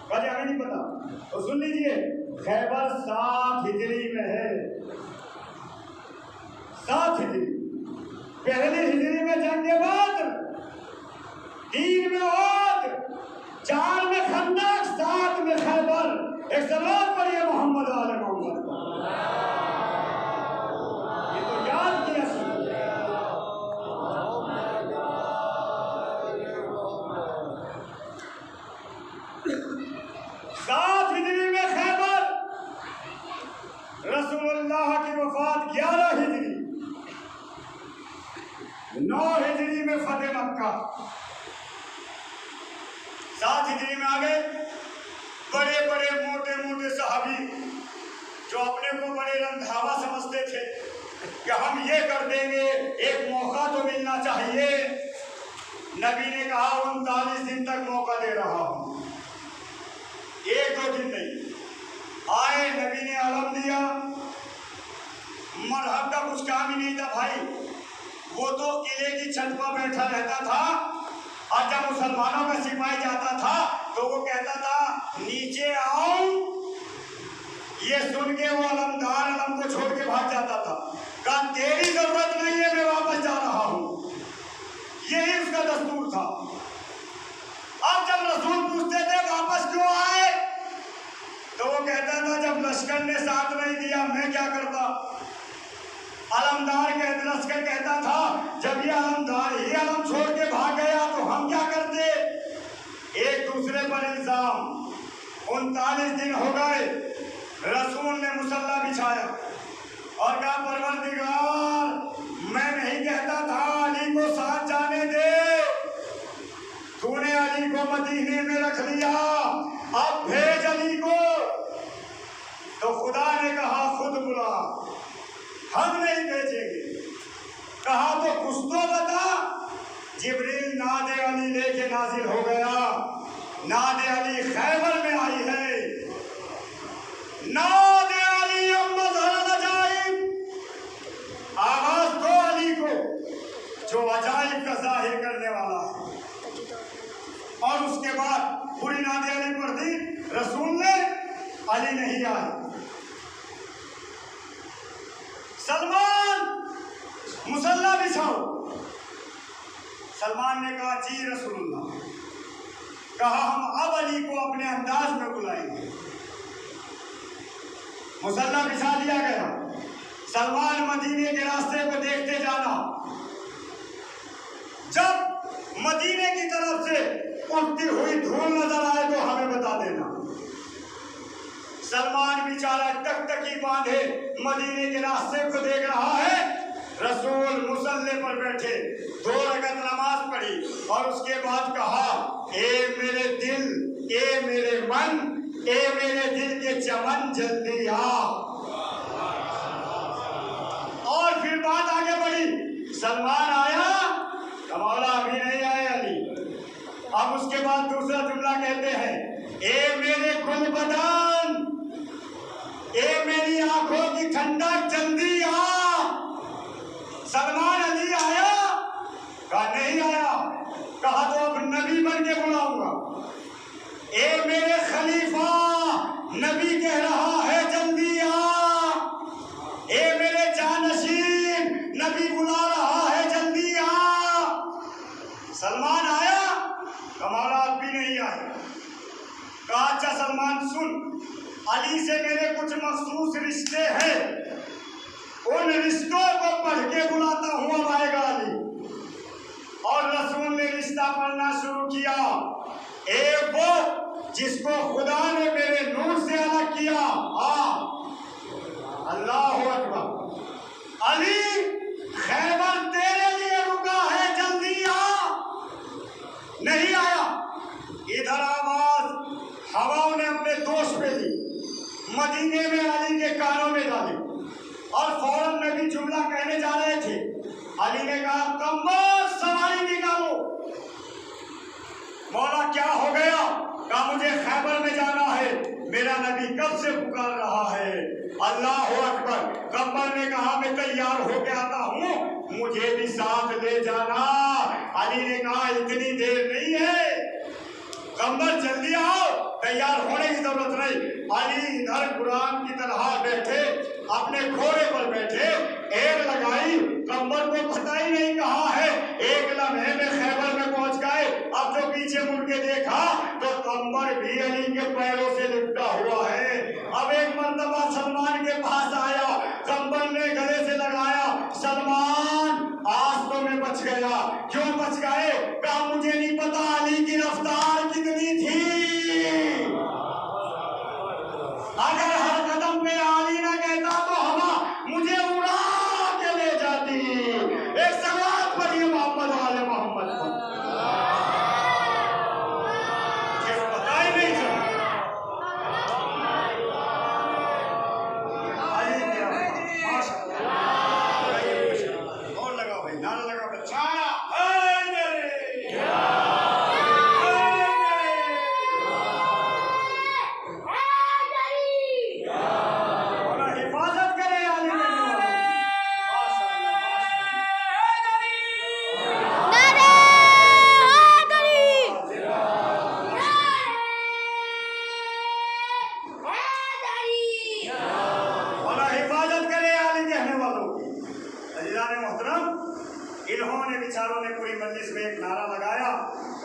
कभी हमें नहीं पता तो सुन लीजिए। खैबर 7 हिजरी में है। 7 हिजरी। पहली हिजरी में जंगे बद्र, 3 में ओद, 4 में खंदक, 7 में खैबर। एक सलात पढ़िए मोहम्मद वाले मोहम्मद को। ये तो याद किया। 7 हिजरी में खैबर। रसूलुल्लाह की वफात 11 हिजरी। 9 हिजरी में फतेह मक्का। 7 हिजरी में आ गए। बड़े बड़े मोटे मोटे सहाबी जो अपने को बड़े रंधावा समझते थे कि हम ये कर देंगे, एक मौका तो मिलना चाहिए। नबी ने कहा 39 दिन तक मौका दे रहा हूं, 1-2 दिन नहीं। आए, नबी ने अलम दिया। मरहब का कुछ काम ही नहीं था भाई, वो तो किले की छत पर बैठा रहता था, और जब मुसलमानों का सिपाही जाता था तो वो कहता था नीचे आओ। ये सुन के वो अलमदार अलम को छोड़ के भाग जाता था। कहा तेरी जरूरत नहीं है, मैं वापस जा रहा हूं। यही उसका दस्तूर था। अब जब रसूल पूछते थे वापस क्यों आए, तो वो कहता था जब लश्कर ने साथ नहीं दिया मैं क्या करता। अलमदार लश्कर कहता था जब ये अलमदार ही अलम छोड़ के भाग गया तो हम क्या करते। एक दूसरे पर इल्जाम। 39 दिन हो गए। रसूल ने मुसल्ला बिछाया और कहा परवरदिगार, मैं नहीं कहता था अली को साथ जाने दे, तूने अली को मदीने में रख लिया, अब भेज अली को। तो खुदा ने कहा खुद बुला, हम नहीं भेजेंगे। कहा तो कुछ तो बता। जिब्रील नादे अली लेके नाजिल हो गया। नादे अली खैबर में आई है। नादे अली आवाज दो अली को जो अजाइब का जाहिर करने वाला है। और उसके बाद पूरी नादे अली पढ़ दी रसूल ने, अली नहीं आए। सलमान मुसल्ला बिछाओ। सलमान ने कहा जी रसूलुल्लाह। कहा हम अब अली को अपने अंदाज में बुलाएंगे। मुसल्ला बिछा दिया गया। सलमान मदीने के रास्ते को देखते जाना। जब मदीने की तरफ से उठती हुई धूल नजर आए तो हमें बता देना। सलमान बेचारा टकटकी बांधे मदीने के रास्ते को देख रहा है। रसूल मुसल्ले पर बैठे 2 रकअत नमाज पढ़ी और उसके बाद कहा ए मेरे दिल, ए मेरे मन, ए मेरे दिल के चमन जल्दी आ। और फिर बात आगे बढ़ी। सलमान आया, मौला अभी नहीं आए अली। अब उसके बाद दूसरा जुमला कहते हैं, ए मेरे गुलबदन, ए मेरी आंखों की ठंडक, जल्दी आ। सलमान अली आया? कहा नहीं आया। कहा तो अब नबी बन के बुलाऊंगा। ए मेरे खलीफा, नबी कह रहा है जल्दी आ। ए मेरे जानशीन, नबी बुला रहा है जल्दी आ। सलमान आया? कमाल आप भी नहीं आए। कहा अच्छा सलमान सुन, अली से मेरे कुछ मखसूस रिश्ते हैं, उन रिश्तों को पढ़ के बुलाता हूँ, अब आएगा अली। और रसूल ने रिश्ता पढ़ना शुरू किया। एक वो जिसको खुदा ने मेरे नूर से अलग किया। अल्लाह अकबर। अली खैबर तेरे लिए रुका है, जल्दी आ। नहीं आया। इधर आवाज हवाओं ने अपने दोष पे दी, मदीने में अली के कानों में डाली और फौरन नबी जुमला कहने जा रहे थे। अली ने कहा कम्बल सवारी निकालो। मौला क्या हो गया? कहा मुझे खैबर में जाना है, मेरा नबी कब से पुकार रहा है। अल्लाह अकबर। कम्बल ने कहा मैं तैयार होके आता हूँ, मुझे भी साथ ले जाना। अली ने कहा इतनी देर नहीं है, कम्बल जल्दी आओ, तैयार होने की जरूरत नहीं। अली इधर कुरान की तरह बैठे, अपने घोड़े पर बैठे, एड़ लगाई, कम्बल को पता ही नहीं कहा है। एक लम्हे में खैबर में पहुंच गए। अब जो पीछे मुड़ के देखा तो कम्बल भी अली के पैरों से लिपटा हुआ है। अब एक मर्तबा सलमान के पास आया, कम्बल ने गले से लगाया, सलमान आज तो मैं बच गया। क्यों बच गए? कहा मुझे नहीं पता अली की रफ्तार कितनी थी। अगर हर कदम पे अली ना कहता तो हवा मुझे उड़ा के ले जाती। एक सवाल पढ़िए मोहम्मद वाले मोहम्मद को, मुझे पता ही नहीं चला। और लगाओ भाई, नारा लगाओ बच्चा। इन्होंने विचारों ने पूरी मजलिस में एक नारा लगाया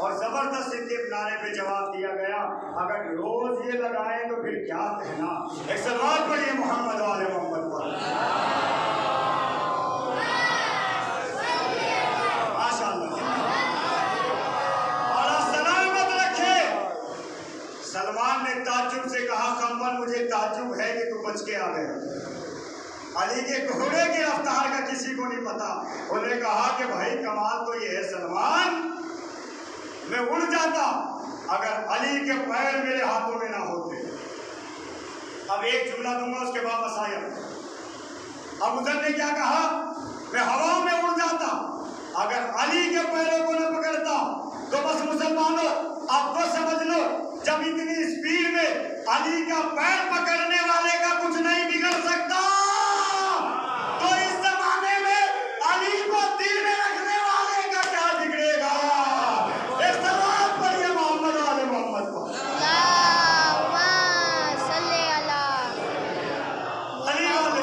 और जबरदस्त इनके नारे पे जवाब दिया गया। अगर रोज ये लगाए तो फिर क्या कहना। एक सलवात पढ़िए मोहम्मद वाले मोहम्मद पर। माशाअल्लाह, और सलामत रखे। सलमान ने ताज्जुब से कहा कम्बल मुझे ताज्जुब है कि तू बच के आ गया। अली के घोड़े की रफ्तार का किसी को नहीं पता। उन्होंने कहा कि भाई कमाल तो ये है सलमान, मैं उड़ जाता अगर अली के पैर मेरे हाथों में ना होते। अब एक जुमला दूंगा उसके बाद मसाया। अब उधर ने क्या कहा? मैं हवाओं में उड़ जाता अगर अली के पैरों को न पकड़ता। तो बस मुसलमानों अब तो समझ लो, जब इतनी स्पीड में अली का पैर पकड़ने वाले का कुछ नहीं बिगड़ सकता, तो इस जमाने में अली को दिल में रखने वाले का क्या बिगड़ेगा। एक सवाल पढ़िए मोहम्मद वाले मोहम्मद को। अली वाले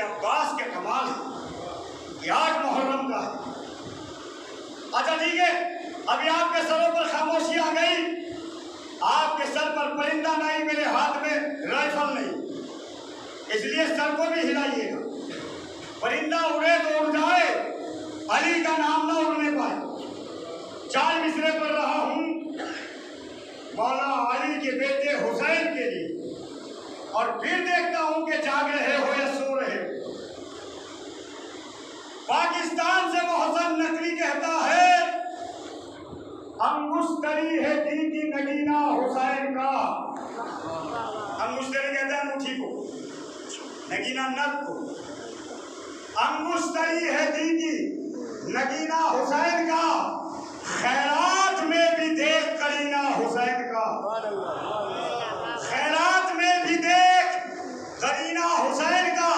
अब्बास के कमाल है, ये 8 मुहर्रम का है। अच्छा ठीक है, अभी आपके सरों पर खामोशी आ गई, आपके सर पर परिंदा नहीं, मेरे हाथ में राइफल नहीं, इसलिए सर को भी हिलाइएगा। परिंदा उड़े तो उड़ जाए, अली का नाम ना उड़ने पाए। 4 मिसरे पढ़ रहा हूँ मौला अली के बेटे हुसैन के लिए, और फिर देखता हूँ कि जाग रहे हो या सो रहे हो। पाकिस्तान से मोहसन नकवी कहता है, अंगुश्तरी है दी की नगीना हुसैन का। अंगुश्तरी कहते हैं अंगूठी को, नगीना नग को। अंगुश्तरी है दी की नगीना हुसैन का, खैरात में भी देख करीना हुसैन का। खैरात में भी देख करीना हुसैन का।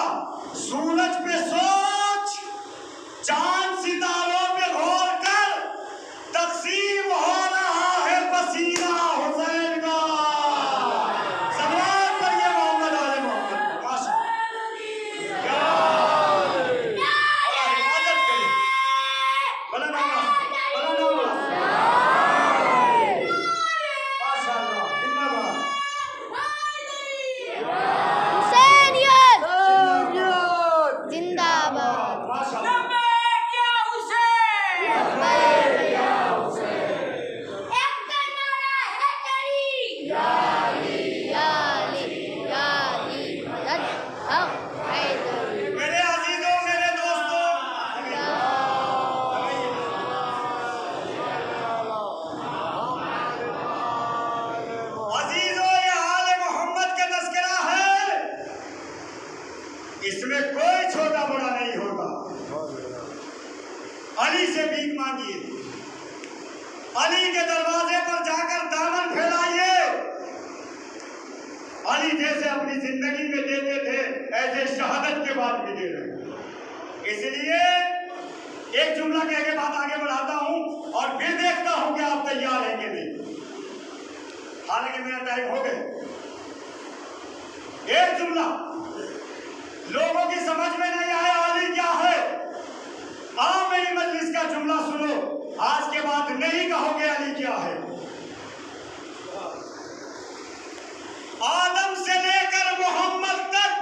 सूरज पे सोच, चांद सितारों पे गौर कर, तकसीम हो रहा है पसीना हुसैन का। सलाम करिए मोहम्मद आले मोहम्मद। हिफाजत करिए। इसमें कोई छोटा बड़ा नहीं होता। अली से भीख मांगिए, अली के दरवाजे पर जाकर दामन फैलाइए। अली जैसे अपनी जिंदगी में देते थे, ऐसे शहादत के बाद भी दे रहे। इसलिए एक जुमला कह के बात आगे बढ़ाता हूं और फिर देखता हूं कि आप तैयार हैं कि नहीं। हालांकि मेरा टाइम हो गया। एक जुमला लोगों की समझ में नहीं आया अली क्या है, आओ मेरी मजलिस का जुमला सुनो, आज के बाद नहीं कहोगे अली क्या है। आदम से लेकर मोहम्मद तक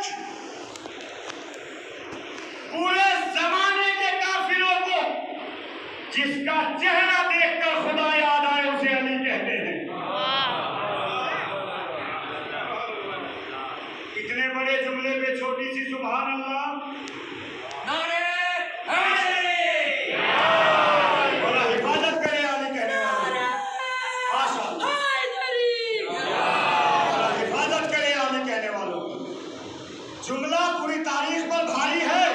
पूरे जमाने के काफिरों को जिसका चेहरा देखकर खुदा याद आए उसे अली कहते हैं। इतने बड़े जुमले पे छोटी सी सुभान अल्लाह। बोला हिफाजत करे अली कहने वाले, माशाअल्लाह। बोला हिफाजत करे अली कहने वालों। जुमला पूरी तारीख पर भारी है।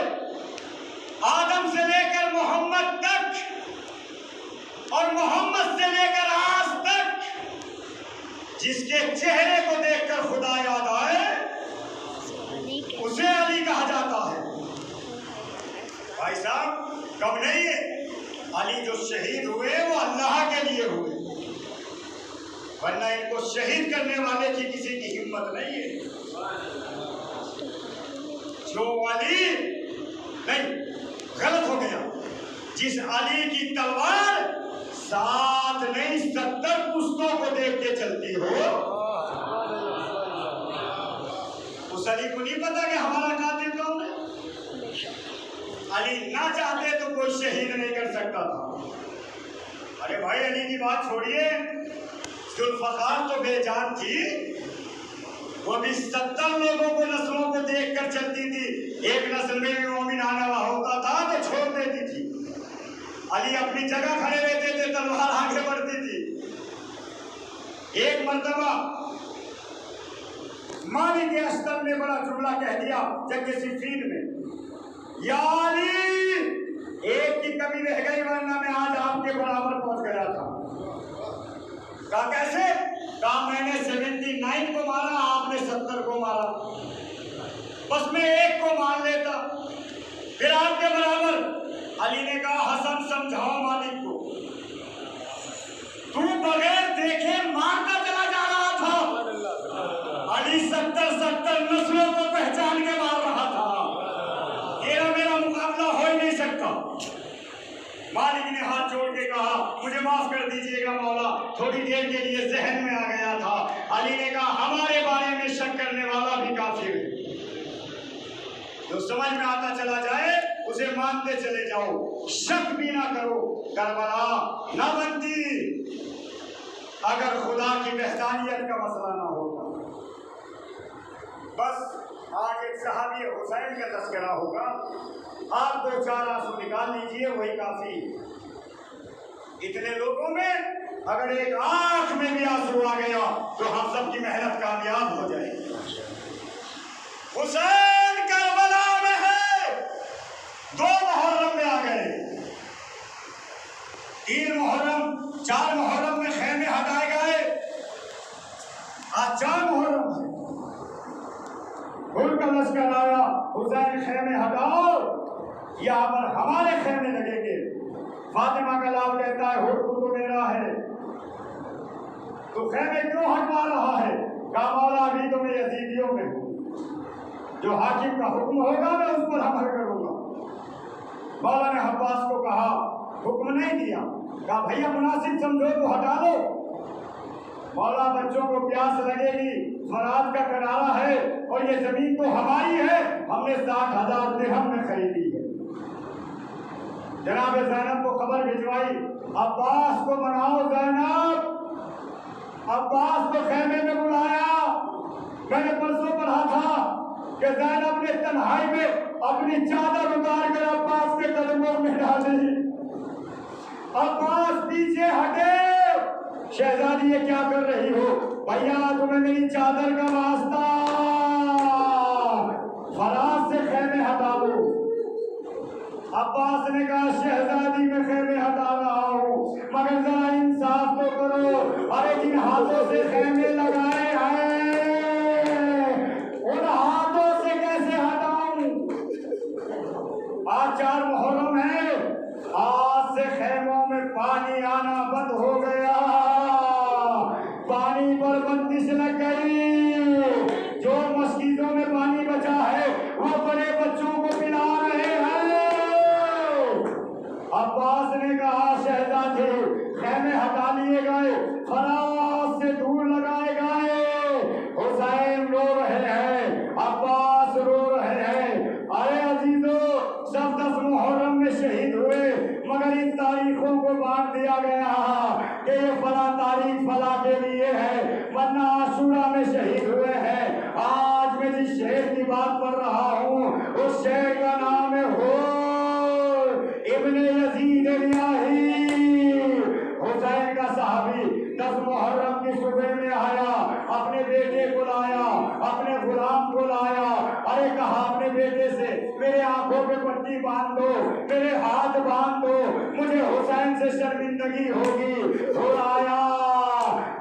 आदम से लेकर मोहम्मद तक और मोहम्मद से लेकर आज तक जिसके चेहरे को देखकर खुदा याद आए उसे अली कहा जाता है। भाई साहब कम नहीं है, अली जो शहीद हुए वो अल्लाह के लिए हुए, वरना इनको शहीद करने वाले की किसी की हिम्मत नहीं है। जो अली नहीं, गलत हो गया, जिस अली की तलवार 7 नहीं 70 पुश्तों को देख के चलती हो, उस अली को नहीं पता कि हमारा कातिल कौन है। अली ना चाहते तो कोई शहीद नहीं कर सकता था। अरे भाई अली की बात छोड़िए, जुल्फ़कार तो बेजान थी, वो भी 70 लोगों को नस्लों को देखकर चलती थी। एक नस्ल में भी मोमिन आने वाला होता था तो छोड़ देती थी। अली अपनी जगह खड़े रहते थे, तलवार आगे बढ़ती थी। एक मर्तबा मालिक अस्तर ने बड़ा जुमला कह दिया जंग सिफ़ीन में, या अली एक की कमी रह गई वरना मैं आज आपके बराबर पहुंच गया था। कहा कैसे? कहा मैंने 79 को मारा, आपने 70 को मारा, बस मैं एक को मार लेता फिर आपके बराबर। अली ने कहा हसन समझाओ मालिक को, तू बगैर देखे मारता चला जा रहा था। अली 70 नस्लों को पहचान के मार रहा था। था। मालिक ने हाथ जोड़ के कहा मुझे माफ कर दीजिएगा मौला, थोड़ी देर के लिए जहन में आ गया था। अली ने कहा हमारे बारे में शक करने वाला भी काफिर है, जो समझ में आता चला जाए उसे मानते चले जाओ, शक भी ना करो। करबला ना बनती अगर खुदा की वहदानियत का मसला ना होता। बस आज एक सहाबी हुसैन का तस्करा होगा, आप 2-4 आंसू निकाल लीजिए, वही काफी। इतने लोगों में अगर एक आंख में भी आंसू आ गया तो हम सब की मेहनत कामयाब हो जाएगी। हुसैन करबला में है, 2 मुहर्रम में आ गए, 3 मुहर्रम 4 मुहर्रम में खेमे हटाए गए, आज 4 मुहर्रम है। उनका लश्कर आया, हुसैन खेमे हटाओ, यहाँ पर हमारे खेमे लगेंगे। फातिमा का लाभ कहता है हुक्म तो मेरा है, तो खेमे क्यों हटवा रहा है? कहा मौला अभी तो मैं यजीदियों में हूँ, जो हाकिम का हुक्म होगा मैं उस पर अमल करूंगा। मौला ने अब्बास को कहा, हुक्म नहीं दिया, कहा भैया मुनासिब समझो तो हटा लो। मौला बच्चों को प्यास लगेगी, स्वराज का करारा है और ये जमीन तो हमारी है, हमने 60,000 दिरहम में खरीदी है। जनाब ज़ैनब को खबर भिजवाई, अब्बास को मनाओ ज़ैनब। अब्बास को खेमे में बुलाया। मैंने परसों पढ़ा था कि ज़ैनब ने तन्हाई में अपनी चादर उतार कर अब्बास के कदमों में डाली। अब्बास पीछे हटे, शहजादी ये क्या कर रही हो? भैया तुम्हें मेरी चादर का वास्ता, फराज से खेमे हटा लो। अब्बास ने कहा शहजादी मैं खेमे हटा रहा हूँ, मगर जरा इंसाफ तो करो, अरे जिन हाथों से खेमे लगाए हैं उन हाथों से कैसे हटाऊं? आज 4 मुहर्रम है, आज से खेमों में पानी आना बंद हो गया, पानी पर बंदिश लग गई। जो मस्जिदों में पानी बचा है वो बड़े बच्चों को पिला रहे हैं। अब्बास ने कहा शहजादी खेमे हटा लिए गए, फराज से दूर लगाए गए। हुसैन रो रहे हैं, अब्बास रो रहे हैं। अरे अजीजों, सब 10 मुहर्रम में शहीद हुए, मगर इन तारीखों को बांट दिया गया कि ये फला तारीख फला के लिए है, वरना आशूरा में शहीद हुए हैं। आज मैं जिस शेर की बात कर रहा हूँ उस शेर का नाम है इब्ने यजीद रियाही। हुसैन का सहाबी 10 मुहर्रम की सुबह में आया, अपने बेटे को लाया, अपने गुलाम को लाया। अरे कहा अपने बेटे से मेरे आंखों पे पट्टी बांध दो, मेरे हाथ बांध दो, मुझे हुसैन से शर्मिंदगी होगी। तो आया,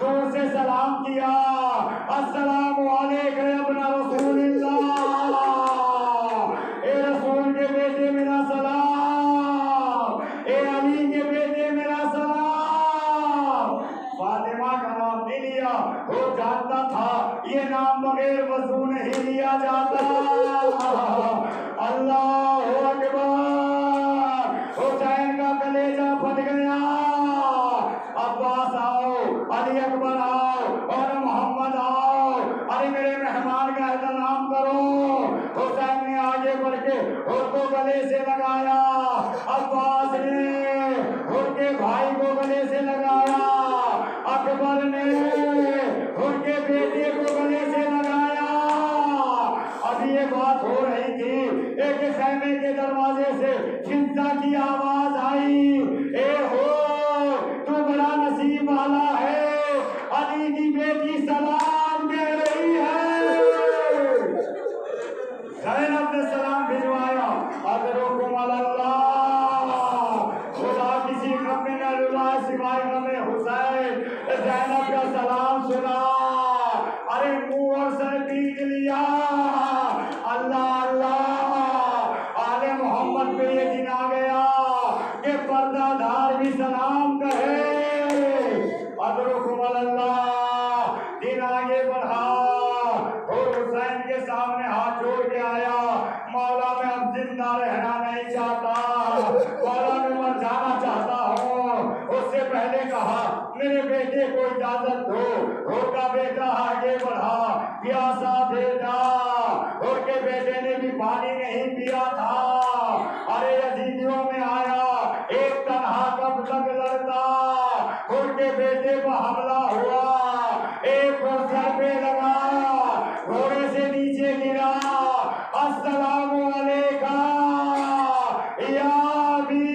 दूर से सलाम किया, अस्सलामु अलैकुम इब्न रसूलिल्लाह, ए रसूल के बेटे मेरा सलाम, ए अली के बेटे मेरा सलाम। फातिमा का नाम नहीं लिया, वो जानता था ये नाम बगैर वजू नहीं लिया जाता। अल्लाहु अकबर, हुसैन का कलेजा फट गया। अब्बास आओ, अली अकबर आओ और मोहम्मद आओ, अरे मेरे मेहमान का एहतराम करो। हुसैन ने आगे बढ़ के उनको गले से लगाया, अब्बास ने उनके भाई को गले से लगाया, अकबर ने उनके बेटे को गले से लगाया। अभी ये बात हो रही थी, एक खेमे के दरवाजे से चिंता की आवाज आई, ए हो तू बड़ा नसीब वाला है, अली की बेटी सलाम कह रही है। ज़ैनब ने सलाम भिजवाया, अदरुकुम अल्लाह, खुदा किसी गम में न रुलाए सिवाय गमे हुसैन। ज़ैनब का सलाम सुना, अरे मुंह और सर पीट लिया। अल्लाह अल्लाह, आले मोहम्मद पे ये दिन आ गया जिंदा रहना नहीं चाहता, मौला मैं मर जाना चाहता हूँ। उससे पहले कहा मेरे बेटे को इजाजत दो। उनका बेटा आगे बढ़ा, प्यासा बेटा, उनके बेटे ने भी पानी नहीं पिया था। अरे यजीदियों में आया, एक तनहा कब तक लड़ता, उनके बेटे पर हमला हुआ, एक और सर पे लगा, घोड़े से नीचे गिरा, अस्सलामु अलैका या अबी,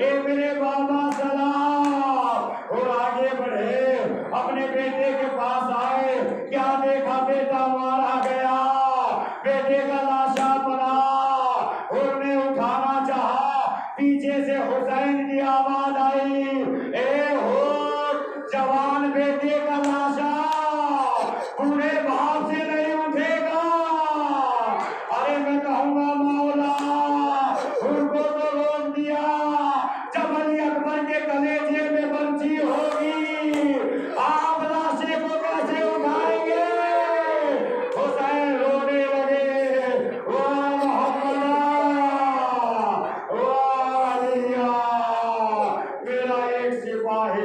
ए मेरे बाबा सलाम। और आगे बढ़े, अपने बेटे के पास आए, क्या देखा, बेटा मारा गया, बेटे का लाशा पड़ा। उन्हें उठाना चाहा, पीछे से हुसैन की आवाज आई, ए हो जवान बेटे का लाशा बूढ़े बाप से नहीं उठेगा। अरे मैं कहूँगा मौला उनको तो रोक दिया, जब अली अकबर के कलेजे में बंसी होगी आप लाशे को कैसे उठाएंगे। हुसैन रोने लगे, वाह मोहम्मदा, वाह अलिया, मेरा एक सिपाही